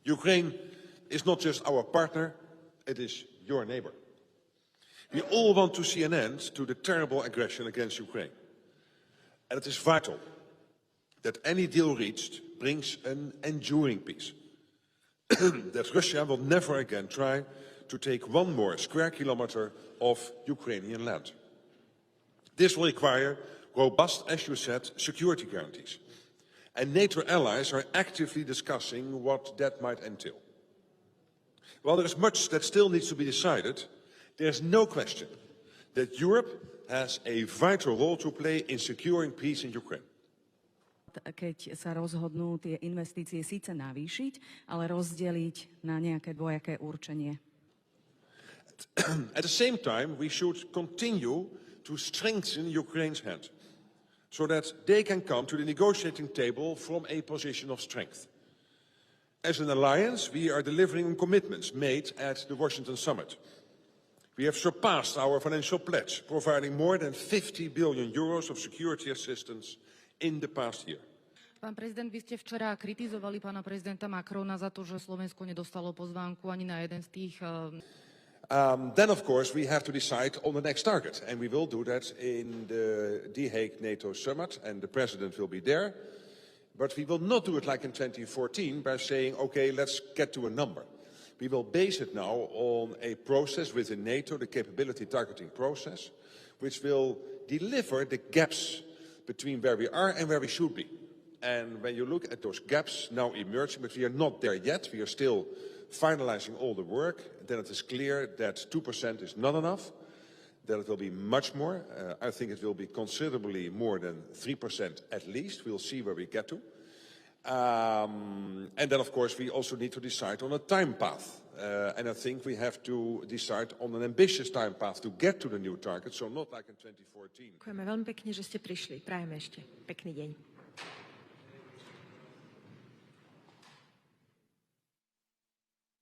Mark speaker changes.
Speaker 1: Ukraine is not just our partner, it is your neighbor. We all want to see an end to the terrible aggression against Ukraine. And it is vital that any deal reached brings an enduring peace. That Russia will never again try to take one more square kilometer of Ukrainian land. This will require robust, as you said, security guarantees. And NATO allies are actively discussing what that might entail. While there is much that still needs to be decided, there is no question that Europe has a vital role to play in securing peace in Ukraine.
Speaker 2: Keď sa rozhodnú tie investície síce navýšiť, ale rozdeliť na nejaké dvojaké určenie.
Speaker 1: At the same time, we should continue to strengthen Ukraine's hand so that they can come to the negotiating table from a position of strength. As an alliance, we are delivering on commitments made at the Washington summit. We have surpassed our financial pledge, providing more than 50 billion euros of security assistance in the past year.
Speaker 3: Pán prezident, vy ste včera kritizovali pána prezidenta Macrona za to, že Slovensko nedostalo pozvánku ani na jeden z tých...
Speaker 1: Then, of course, we have to decide on the next target. And we will do that in the The Hague NATO summit, and the president will be there. But we will not do it like in 2014 by saying, okay, let's get to a number. We will base it now on a process within NATO, the capability targeting process, which will deliver the gaps between where we are and where we should be. And when you look at those gaps now emerging, but we are not there yet, we are still finalizing all the work, then it is clear that 2% is not enough, that it will be much more. I think it will be considerably more than 3% at least. We'll see where we get to. And then, of course, we also need to decide on a time path. And I think we have to decide on an ambitious time path to get to the new target, so not like in 2014.
Speaker 4: Ďakujeme veľmi pekne, že ste prišli. Prajeme ešte pekný deň.